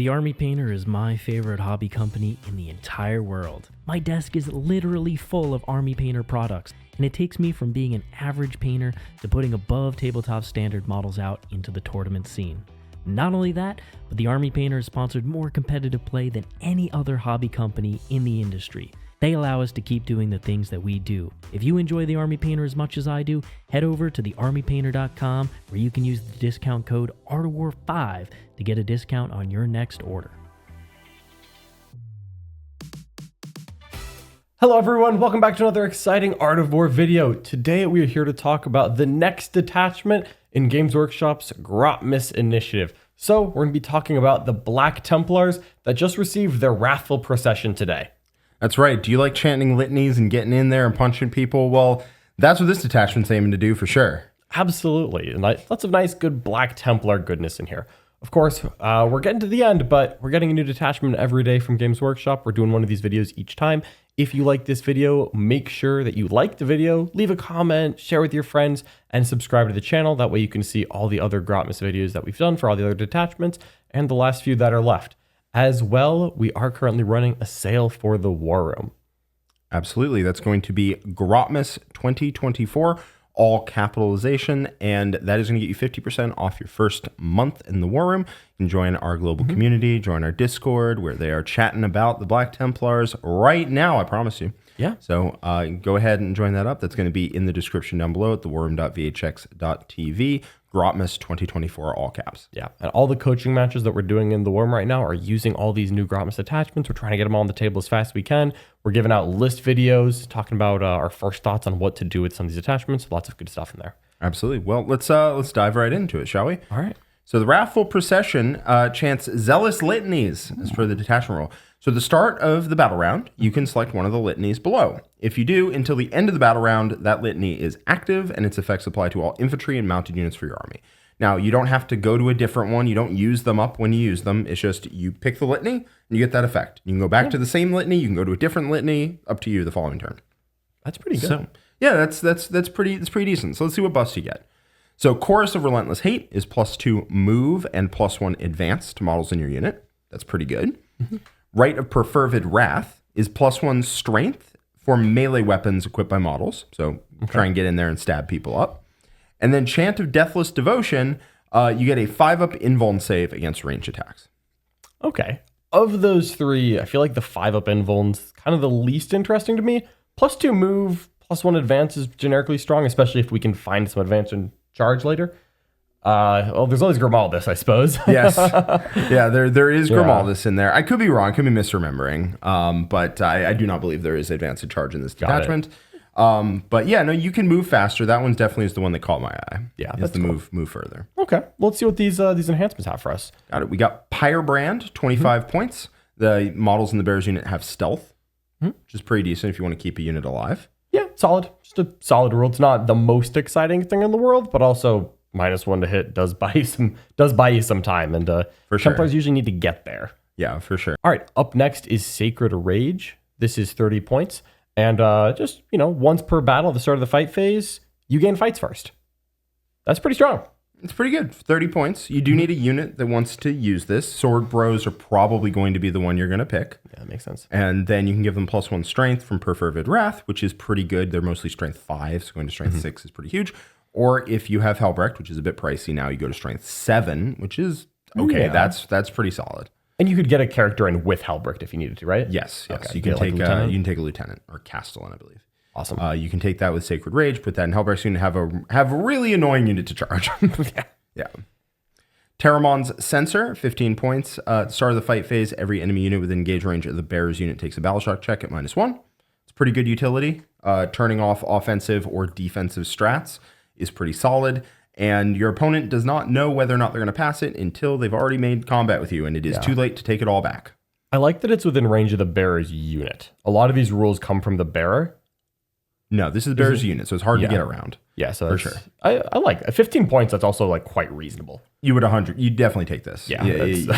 The Army Painter is my favorite hobby company in the entire world. My desk is literally full of Army Painter products, and it takes me from being an average painter to putting above tabletop standard models out into the tournament scene. Not only that, but the Army Painter has sponsored more competitive play than any other hobby company in the industry. They allow us to keep doing the things that we do. If you enjoy the Army Painter as much as I do, head over to thearmypainter.com where you can use the discount code ARTOFWAR5 to get a discount on your next order. Hello everyone, welcome back to another exciting Art of War video. Today we are here to talk about the next detachment in Games Workshop's Grotmas initiative. So we're going to be talking about the Black Templars that just received their Wrathful Procession today. That's right. Do you like chanting litanies and getting in there and punching people? Well, that's what this detachment's aiming to do for sure. Absolutely. And lots of nice, good Black Templar goodness in here. Of course, we're getting to the end, but we're getting a new detachment every day from Games Workshop. We're doing one of these videos each time. If you like this video, make sure that you like the video, leave a comment, share with your friends, and subscribe to the channel. That way you can see all the other Grotmas videos that we've done for all the other detachments and the last few that are left. As well, we are currently running a sale for the War Room. Absolutely. That's going to be Grotmas 2024, all capitalization, and that is going to get you 50% off your first month in the War Room. You can join our global community, join our Discord, where they are chatting about the Black Templars right now, I promise you. Yeah. So go ahead and join that up. That's going to be in the description down below at thewarroom.vhx.tv. Grotmas 2024, all caps. Yeah, and all the coaching matches that we're doing in the War Room right now are using all these new Grotmas attachments. We're trying to get them all on the table as fast as we can. We're giving out list videos, talking about our first thoughts on what to do with some of these attachments. Lots of good stuff in there. Absolutely. Well, let's dive right into it, shall we? All right. So the Wrathful Procession chants Zealous Litanies as per the detachment rule. So the start of the battle round, you can select one of the litanies below. If you do, until the end of the battle round, that litany is active and its effects apply to all infantry and mounted units for your army. Now, you don't have to go to a different one. You don't use them up when you use them. It's just you pick the litany and you get that effect. You can go back to the same litany. You can go to a different litany. Up to you the following turn. That's pretty good. So, yeah, that's pretty decent. So let's see what buffs you get. So Chorus of Relentless Hate is +2 move and +1 advance to models in your unit. That's pretty good. Rite of Perfervid Wrath is +1 strength for melee weapons equipped by models. So try and get in there and stab people up. And then Chant of Deathless Devotion, you get a 5-up invuln save against ranged attacks. Okay. Of those three, I feel like the 5-up invuln's kind of the least interesting to me. +2 move, +1 advance is generically strong, especially if we can find some advance and charge later. Well, there's always Grimaldus, I suppose. Yes. Yeah, there is Grimaldus in there. I could be wrong. I could be misremembering. But I do not believe there is advanced charge in this detachment. But yeah, no, you can move faster. That one definitely is the one that caught my eye. Yeah, that's the cool. move further. Okay, well, let's see what these enhancements have for us. Got it. We got Pyrebrand, 25 points. The models in the Bears unit have stealth, which is pretty decent if you want to keep a unit alive. Yeah, solid. Just a solid rule. It's not the most exciting thing in the world, but also -1 to hit does buy you some time, and for sure. Templars usually need to get there. Yeah, for sure. All right, up next is Sacred Rage. This is 30 points, and just once per battle at the start of the fight phase, you gain fights first. That's pretty strong. It's pretty good. 30 points. You do need a unit that wants to use this. Sword Bros are probably going to be the one you're going to pick. Yeah, that makes sense. And then you can give them +1 strength from Perfervid Wrath, which is pretty good. They're mostly strength 5, so going to strength 6 is pretty huge. Or if you have Helbrecht, which is a bit pricey now, you go to strength 7, which is okay. Yeah. That's pretty solid. And you could get a character in with Helbrecht if you needed to, right? Yes. Okay. You can take a lieutenant or Castellan, I believe. Awesome. You can take that with Sacred Rage, put that in Helbrecht's unit, have a really annoying unit to charge. Yeah. Terramon's Censor, 15 points. At the start of the fight phase, every enemy unit within engage range of the Bears unit takes a Battleshock check at -1. It's pretty good utility. Turning off offensive or defensive strats is pretty solid. And your opponent does not know whether or not they're going to pass it until they've already made combat with you, and it is too late to take it all back. I like that it's within range of the Bearer's unit. A lot of these rules come from the Bearer. No, this is the Bearer's unit, so it's hard to get around. Yeah, so for sure. I like 15 points. That's also quite reasonable. You would 100. You'd definitely take this. Yeah,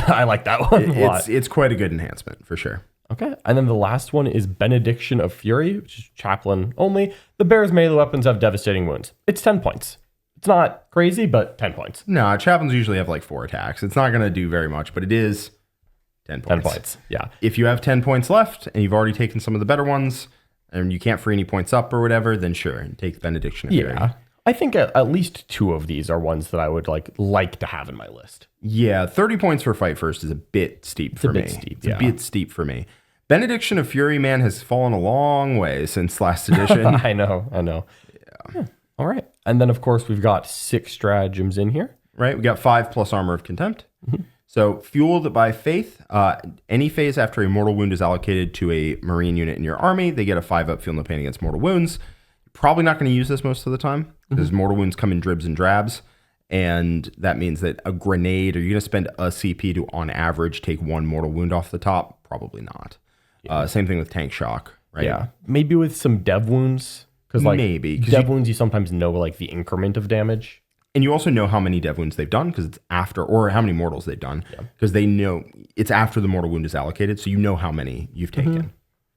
I like that one a lot. It's quite a good enhancement for sure. Okay, and then the last one is Benediction of Fury, which is chaplain only. The Bear's melee weapons have devastating wounds. It's 10 points. It's not crazy, but 10 points. No, chaplains usually have 4 attacks. It's not going to do very much, but it is 10 points. 10 points. Yeah. If you have 10 points left and you've already taken some of the better ones and you can't free any points up or whatever, then sure, take Benediction of Fury. Yeah. I think at least 2 of these are ones that I would like to have in my list. Yeah, 30 points for Fight First is a bit steep for me. It's a bit steep for me. Benediction of Fury, man, has fallen a long way since last edition. I know. Yeah. All right. And then, of course, we've got 6 stratagems in here. Right? We got 5 plus Armor of Contempt. Mm-hmm. So, fueled by faith, any phase after a mortal wound is allocated to a marine unit in your army, they get a 5-up feel no pain against mortal wounds. Probably not going to use this most of the time because mortal wounds come in dribs and drabs. And that means that a grenade, are you going to spend a CP to, on average, take 1 mortal wound off the top? Probably not. Yeah. Same thing with tank shock, right? Yeah. Maybe with some dev wounds. Because dev wounds, you sometimes know the increment of damage. And you also know how many dev wounds they've done because it's after, or how many mortals they've done because they know it's after the mortal wound is allocated. So you know how many you've taken.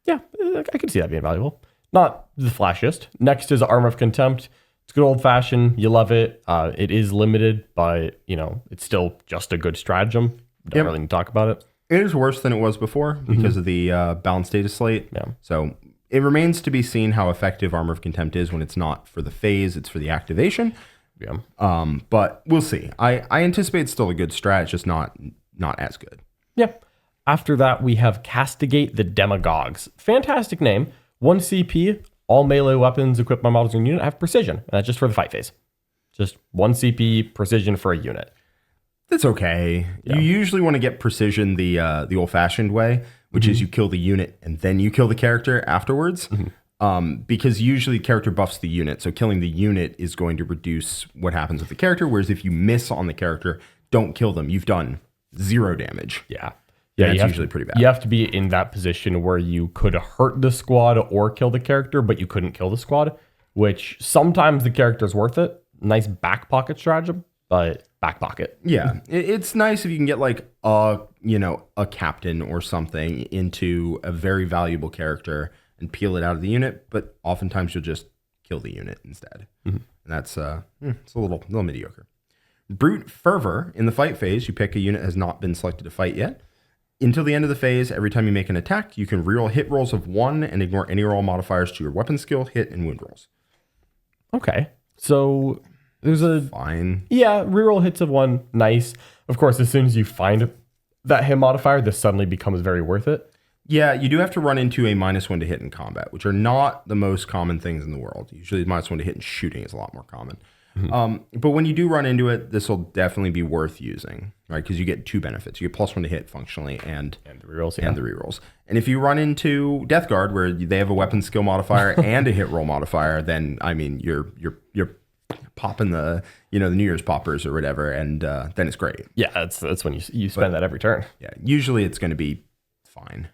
Yeah, I could see that being valuable. Not the flashiest. Next is Armor of Contempt. It's good old fashioned. You love it. It is limited, but it's still just a good stratagem. Don't really need to talk about it. It is worse than it was before because of the balanced data slate. Yeah. So it remains to be seen how effective Armor of Contempt is when it's not for the phase, it's for the activation. Yeah. But we'll see. I anticipate it's still a good strat. It's just not as good. Yeah. After that, we have Castigate the Demagogues. Fantastic name. 1 CP. All melee weapons equipped by models in your unit have precision. And that's just for the fight phase. Just 1 CP precision for a unit. That's okay. Yeah. You usually want to get precision the old-fashioned way, which is you kill the unit and then you kill the character afterwards. Because usually character buffs the unit. So killing the unit is going to reduce what happens with the character. Whereas if you miss on the character, don't kill them. You've done 0 damage. Yeah. Yeah, it's usually pretty bad. You have to be in that position where you could hurt the squad or kill the character, but you couldn't kill the squad, which sometimes the character's worth it. Nice back pocket stratagem, but back pocket. Yeah. It's nice if you can get a captain or something into a very valuable character and peel it out of the unit, but oftentimes you'll just kill the unit instead. And that's it's a little mediocre. Brute Fervor. In the fight phase, you pick a unit that has not been selected to fight yet. Until the end of the phase, every time you make an attack, you can reroll hit rolls of 1 and ignore any roll modifiers to your weapon skill, hit, and wound rolls. Okay. So there's fine. Yeah, reroll hits of 1, nice. Of course, as soon as you find that hit modifier, this suddenly becomes very worth it. Yeah, you do have to run into a -1 to hit in combat, which are not the most common things in the world. Usually -1 to hit in shooting is a lot more common. But when you do run into it, this will definitely be worth using, right? Because you get 2 benefits. You get +1 to hit functionally and the rerolls. And the rerolls. And if you run into Death Guard, where they have a weapon skill modifier and a hit roll modifier, then I mean you're popping the the New Year's poppers or whatever, and then it's great. Yeah, that's when you spend that every turn. Yeah, usually it's going to be fine.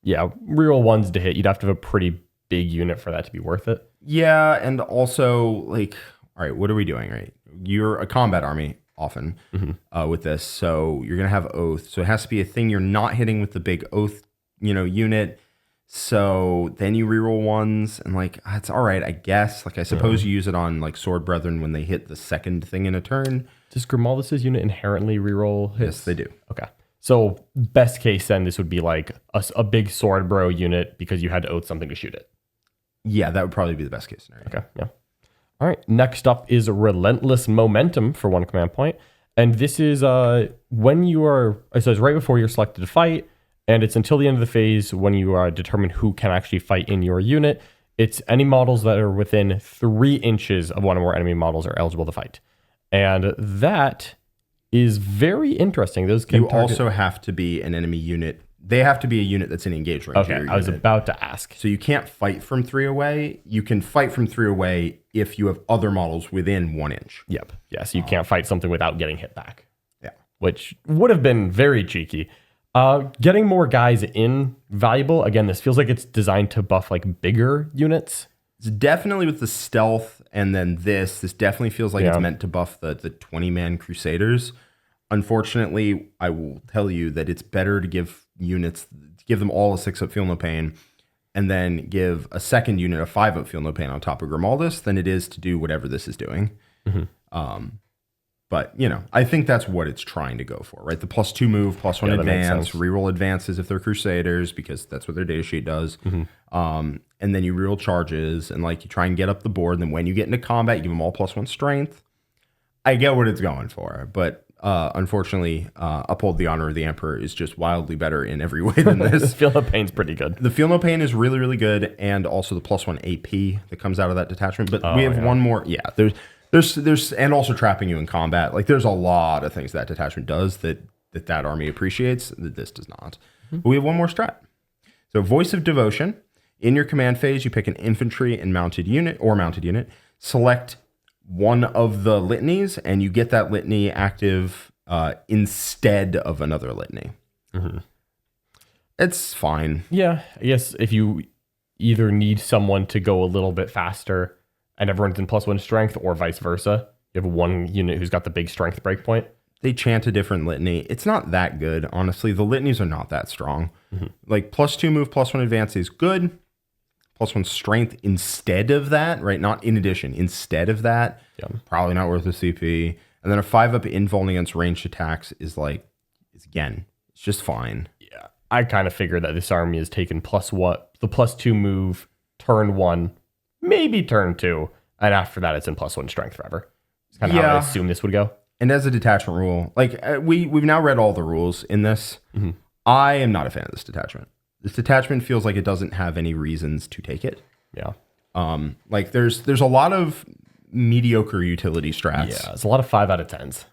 Yeah. Reroll 1s to hit. You'd have to have a pretty big unit for that to be worth it. Yeah, and also all right, what are we doing, right? You're a combat army often with this, so you're going to have Oath. So it has to be a thing you're not hitting with the big Oath, unit. So then you reroll 1s, and it's all right, I guess. I suppose you use it on Sword Brethren when they hit the second thing in a turn. Does Grimaldus' unit inherently reroll hits? Yes, they do. Okay. So best case then, this would be a big Sword Bro unit because you had to Oath something to shoot it. Yeah, that would probably be the best case scenario. Okay, yeah. All right, next up is Relentless Momentum for 1 command point. And this is when you are, it says right before you're selected to fight, and it's until the end of the phase when you determine who can actually fight in your unit. It's any models that are within 3 inches of one or more enemy models are eligible to fight. And that is very interesting. Those can also have to be an enemy unit. They have to be a unit that's in engage range. Okay, I was about to ask. So you can't fight from 3 away. You can fight from 3 away if you have other models within 1 inch. Yep. Yeah, so you can't fight something without getting hit back. Yeah. Which would have been very cheeky. Getting more guys in, valuable. Again, this feels like it's designed to buff bigger units. It's definitely with the stealth, and then this definitely feels like it's meant to buff the 20-man Crusaders. Unfortunately, I will tell you that it's better to give them all a 6-up feel no pain, and then give a second unit a 5-up feel no pain on top of Grimaldus than it is to do whatever this is doing. But, I think that's what it's trying to go for, right? The +2 move, +1 Yeah, that makes advance, sense. reroll advances if they're Crusaders, because that's what their data sheet does. And then you reroll charges, and like you try and get up the board. And then when you get into combat, you give them all +1 strength. I get what it's going for, but unfortunately, Uphold the Honor of the Emperor is just wildly better in every way than this. Feel no pain's pretty good. The Feel No Pain is really, really good, and also the +1 AP that comes out of that detachment. But we have one more. Yeah, there's and also trapping you in combat. Like there's a lot of things that detachment does that army appreciates that this does not. But we have one more strat. So Voice of Devotion. In your command phase, you pick an infantry and mounted unit. Select one of the litanies, and you get that litany active instead of another litany. It's fine. Yeah, I guess if you either need someone to go a little bit faster and everyone's in +1 strength, or vice versa, you have one unit who's got the big strength breakpoint. They chant a different litany. It's not that good, honestly. The litanies are not that strong. Like +2 move, +1 advance is good. +1 strength instead of that, right? Not in addition, instead of that. Probably not worth the CP. And then a 5-up invuln against ranged attacks is it's just fine. Yeah, I kind of figured that this army is taking the +2 move, turn 1, maybe turn 2, and after that it's in +1 strength forever. It's kind of how I assume this would go. And as a detachment rule, we've now read all the rules in this. I am not a fan of this detachment. This detachment feels like it doesn't have any reasons to take it. Yeah. There's a lot of mediocre utility strats. Yeah, it's a lot of 5 out of 10s.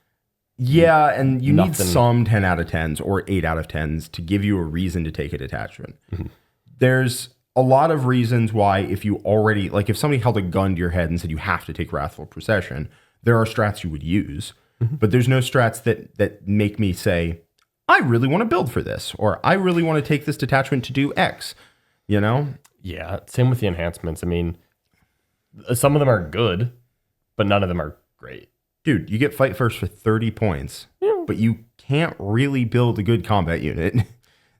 Yeah, and you need Nothing. some 10 out of 10s or 8 out of 10s to give you a reason to take a detachment. There's a lot of reasons why if somebody held a gun to your head and said you have to take Wrathful Procession, there are strats you would use. But there's no strats that make me say, I really want to build for this, or I really want to take this detachment to do X, Yeah, same with the enhancements. I mean, some of them are good, but none of them are great. Dude, you get Fight First for 30 points, but you can't really build a good combat unit.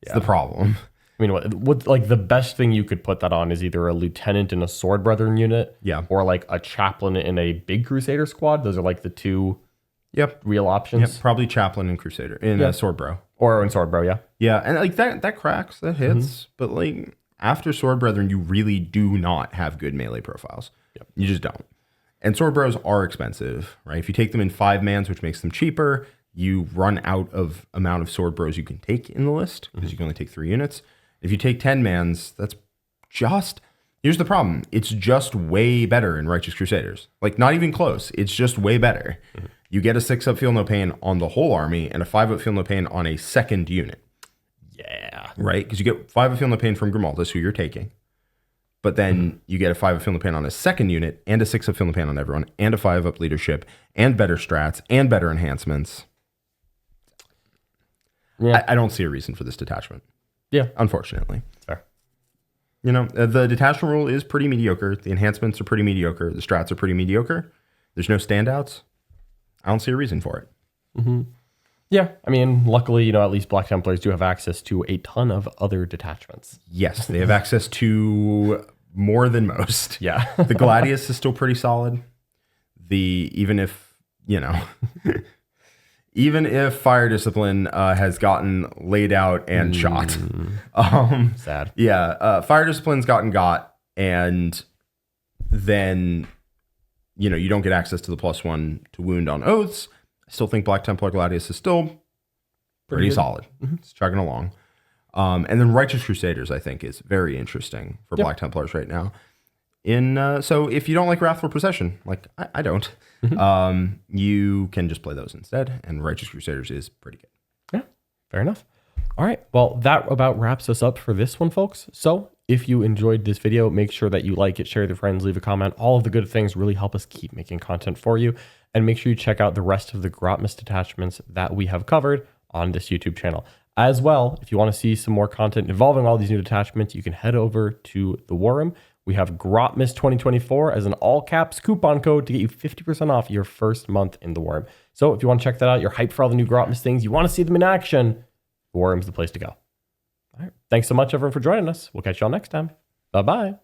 It's the problem. I mean, what like the best thing you could put that on is either a lieutenant in a Sword Brethren unit, or like a chaplain in a big Crusader squad. Those are like the two real options. Probably chaplain and Crusader in a Sword Bro. Or in Sword Bro, yeah. Yeah, and that cracks, that hits, but after Sword Brethren, you really do not have good melee profiles. You just don't. And Sword Bros are expensive, right? If you take them in 5-mans, which makes them cheaper, you run out of amount of Sword Bros you can take in the list, because you can only take 3 units. If you take 10-mans, here's the problem. It's just way better in Righteous Crusaders. Not even close. It's just way better. You get a 6-up Feel No Pain on the whole army and a 5-up Feel No Pain on a second unit. Yeah. Right? Because you get 5-up Feel No Pain from Grimaldus, who you're taking. But then you get a 5-up Feel No Pain on a second unit and a 6-up Feel No Pain on everyone and a 5-up leadership and better strats and better enhancements. Yeah. I don't see a reason for this detachment. Yeah. Unfortunately. Fair. The detachment rule is pretty mediocre. The enhancements are pretty mediocre. The strats are pretty mediocre. There's no standouts. I don't see a reason for it. Yeah, I mean, luckily, at least Black Templars do have access to a ton of other detachments. Yes, they have access to more than most. Yeah. The Gladius is still pretty solid. Even if Fire Discipline has gotten laid out and shot. Sad. Yeah, Fire Discipline's got, and then you don't get access to the +1 to wound on oaths. I still think Black Templar Gladius is still pretty solid. It's chugging along. And then Righteous Crusaders, I think, is very interesting for Black Templars right now. So if you don't like Wrathful Procession, like I don't, you can just play those instead. And Righteous Crusaders is pretty good. Yeah, fair enough. All right. Well, that about wraps us up for this one, folks. So if you enjoyed this video, make sure that you like it, share it with your friends, leave a comment. All of the good things really help us keep making content for you. And make sure you check out the rest of the Grotmas detachments that we have covered on this YouTube channel. As well, if you want to see some more content involving all these new detachments, you can head over to the War Room. We have Grotmas 2024 as an all caps coupon code to get you 50% off your first month in the War Room. So if you want to check that out, you're hyped for all the new Grotmas things, you want to see them in action, the War Room's the place to go. All right. Thanks so much, everyone, for joining us. We'll catch you all next time. Bye-bye.